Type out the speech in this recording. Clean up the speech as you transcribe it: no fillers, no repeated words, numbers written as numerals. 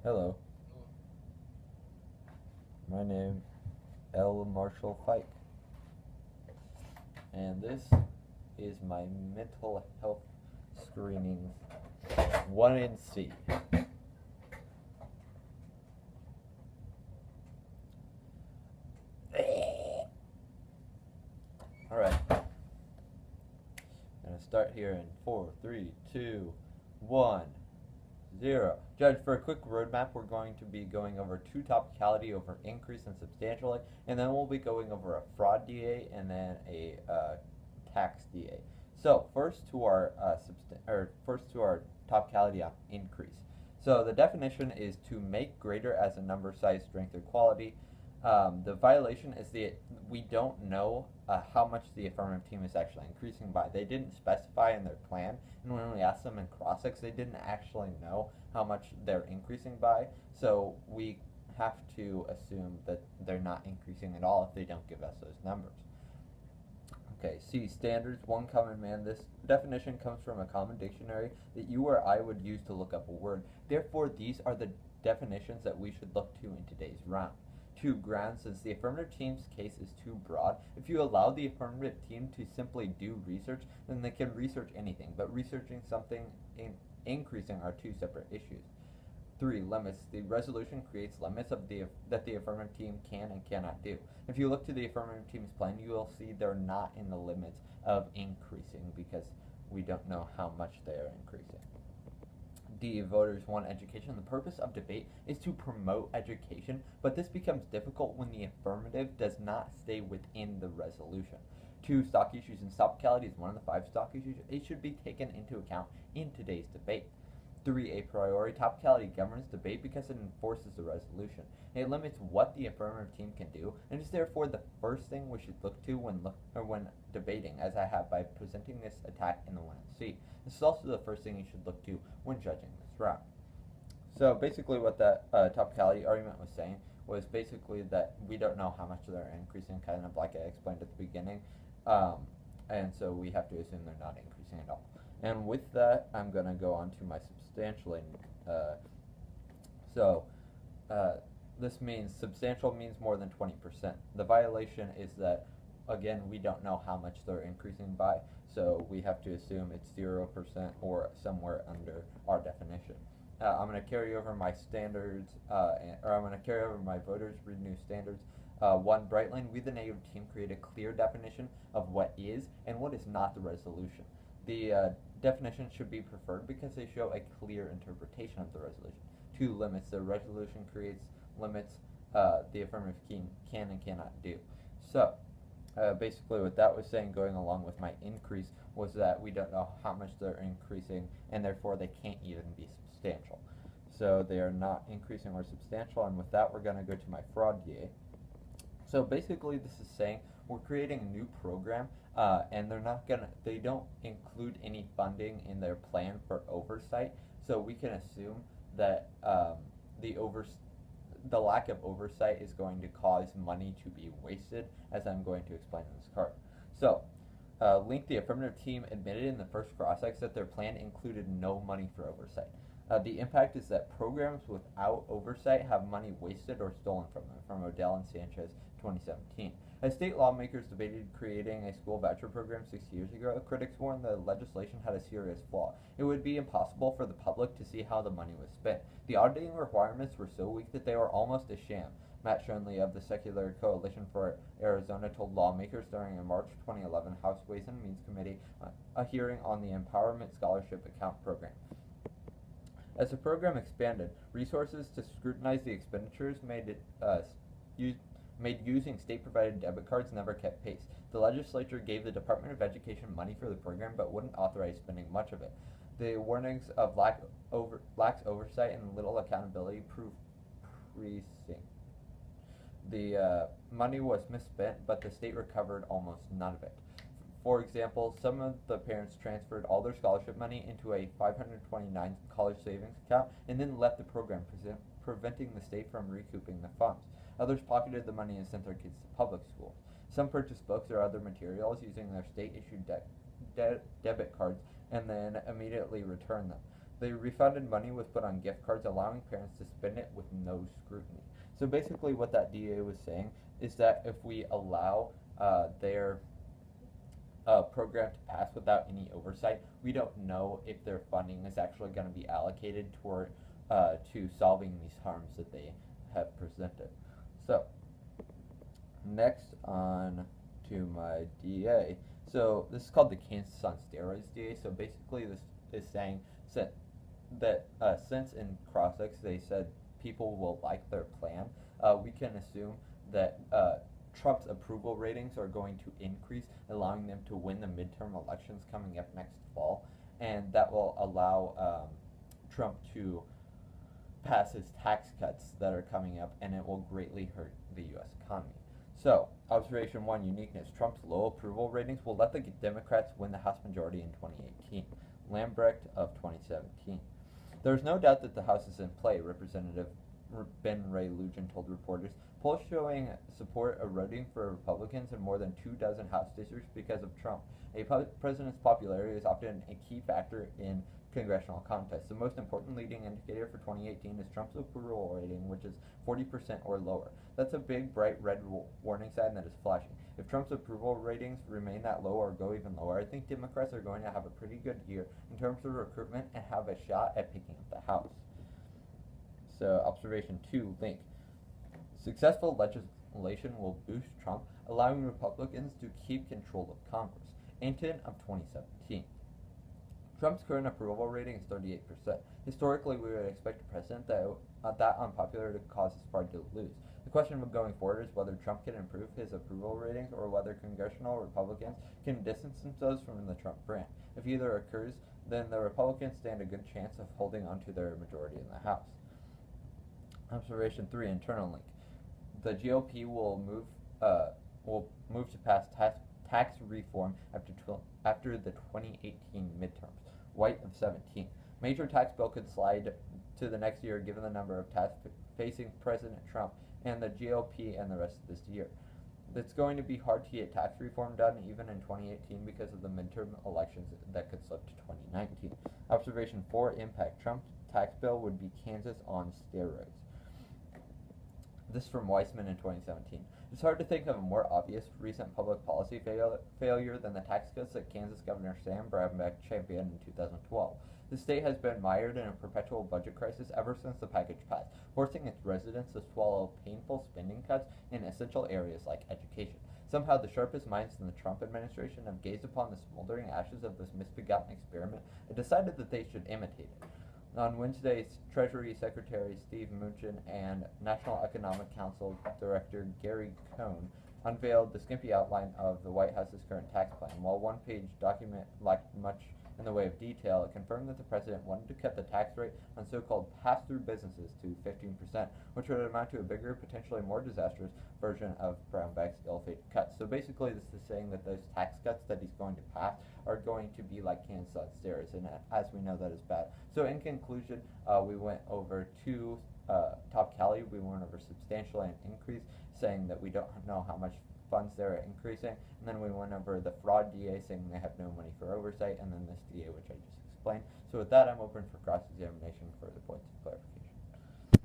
Hello, my name L. Marshall Fike, and this is my mental health screenings 1 in C. Alright, I'm going to start here in 4, 3, 2, 1, 0. Judge, for a quick roadmap, we're going to be going over two topicality over increase and substantially, and then we'll be going over a fraud DA and then a tax DA. So first to our topicality on increase. So the definition is to make greater as a number, size, strength, or quality. The violation is we don't know how much the affirmative team is actually increasing by. They didn't specify in their plan, and when we asked them in cross-ex, they didn't actually know how much they're increasing by. So we have to assume that they're not increasing at all if they don't give us those numbers. Okay, C, standards, one common man. This definition comes from a common dictionary that you or I would use to look up a word. Therefore, these are the definitions that we should look to in today's round. 2, grounds, since the affirmative team's case is too broad. If you allow the affirmative team to simply do research, then they can research anything, but researching something and increasing are two separate issues. 3, limits. The resolution creates limits that the affirmative team can and cannot do. If you look to the affirmative team's plan, you will see they're not in the limits of increasing because we don't know how much they are increasing. D, voters want education. The purpose of debate is to promote education, but this becomes difficult when the affirmative does not stay within the resolution. 2, stock issues and topicality is one of the 5 stock issues. It should be taken into account in today's debate. 3, a priori, topicality governs debate because it enforces the resolution. It limits what the affirmative team can do, and is therefore the first thing we should look to when debating, as I have by presenting this attack in the 1C. This is also the first thing you should look to when judging this round. So basically what that topicality argument was saying was basically that we don't know how much they're increasing, kind of like I explained at the beginning, and so we have to assume they're not increasing at all. And with that, I'm going to go on to my substantially. This means substantial means more than 20%. The violation is that, again, we don't know how much they're increasing by, so we have to assume it's 0% or somewhere under our definition. I'm going to carry over my standards, or I'm going to carry over my voters, read new standards. 1, Brightline, we the negative team create a clear definition of what is and what is not the resolution. The definition should be preferred because they show a clear interpretation of the resolution. 2, limits, the resolution creates limits the affirmative team can and cannot do. So basically what that was saying, going along with my increase, was that we don't know how much they're increasing, and therefore they can't even be substantial. So they are not increasing or substantial, and with that we're going to go to my fraud DA. So basically this is saying we're creating a new program, and they don't include any funding in their plan for oversight, so we can assume that the lack of oversight is going to cause money to be wasted, as I'm going to explain in this card. So, Link, the affirmative team, admitted in the first cross-ex that their plan included no money for oversight. The impact is that programs without oversight have money wasted or stolen from them, from Odell and Sanchez, 2017. As state lawmakers debated creating a school voucher program 6 years ago, critics warned the legislation had a serious flaw. It would be impossible for the public to see how the money was spent. The auditing requirements were so weak that they were almost a sham. Matt Schoenle of the Secular Coalition for Arizona told lawmakers during a March 2011 House Ways and Means Committee a hearing on the Empowerment Scholarship Account Program. As the program expanded, resources to scrutinize the expenditures made using state-provided debit cards never kept pace. The legislature gave the Department of Education money for the program but wouldn't authorize spending much of it. The warnings of lax oversight and little accountability proved pressing. The money was misspent, but the state recovered almost none of it. For example, some of the parents transferred all their scholarship money into a 529 college savings account and then left the program, preventing the state from recouping the funds. Others pocketed the money and sent their kids to public schools. Some purchased books or other materials using their state-issued debit cards and then immediately returned them. The refunded money was put on gift cards, allowing parents to spend it with no scrutiny. So basically, what that DA was saying is that if we allow their program to pass without any oversight, we don't know if their funding is actually going to be allocated toward to solving these harms that they have presented. So next on to my DA. So this is called the Kansas on Steroids DA. So basically, this is saying that since in Crossix they said people will like their plan, we can assume that Trump's approval ratings are going to increase, allowing them to win the midterm elections coming up next fall, and that will allow Trump to pass his tax cuts that are coming up, and it will greatly hurt the U.S. economy. So, observation 1, uniqueness. Trump's low approval ratings will let the Democrats win the House majority in 2018. Lambrecht of 2017. There is no doubt that the House is in play, Representative Ben Ray Lugin told reporters. Polls showing support eroding for Republicans in more than 24 House districts because of Trump. A president's popularity is often a key factor in congressional contests. The most important leading indicator for 2018 is Trump's approval rating, which is 40% or lower. That's a big, bright red warning sign that is flashing. If Trump's approval ratings remain that low or go even lower, I think Democrats are going to have a pretty good year in terms of recruitment and have a shot at picking up the House. So, observation 2, link. Successful legislation will boost Trump, allowing Republicans to keep control of Congress. Anton of 2017. Trump's current approval rating is 38%. Historically, we would expect a president that unpopular to cause his party to lose. The question going forward is whether Trump can improve his approval ratings or whether congressional Republicans can distance themselves from the Trump brand. If either occurs, then the Republicans stand a good chance of holding on to their majority in the House. Observation 3, internal link. The GOP will move to pass tax reform after the 2018 midterms. White of 17. Major tax bill could slide to the next year given the number of tasks facing President Trump and the GOP and the rest of this year. It's going to be hard to get tax reform done even in 2018 because of the midterm elections that could slip to 2019. Observation 4, impact. Trump's tax bill would be Kansas on steroids. This from Weissman in 2017. It's hard to think of a more obvious recent public policy failure than the tax cuts that Kansas Governor Sam Brownback championed in 2012. The state has been mired in a perpetual budget crisis ever since the package passed, forcing its residents to swallow painful spending cuts in essential areas like education. Somehow the sharpest minds in the Trump administration have gazed upon the smoldering ashes of this misbegotten experiment and decided that they should imitate it. On Wednesday, Treasury Secretary Steve Mnuchin and National Economic Council Director Gary Cohn unveiled the skimpy outline of the White House's current tax plan. While one-page document lacked much in the way of detail, it confirmed that the president wanted to cut the tax rate on so-called pass-through businesses to 15%, which would amount to a bigger, potentially more disastrous version of Brownback's ill-fated cuts. So basically, this is saying that those tax cuts that he's going to pass are going to be like Kansas on steroids, and as we know, that is bad. So in conclusion, we went over two Top Cali. We went over substantially an increase, saying that we don't know how much funds they're increasing, and then we went over the fraud DA, saying they have no money for oversight, and then this DA, which I just explained. So with that, I'm open for cross-examination for the points of clarification.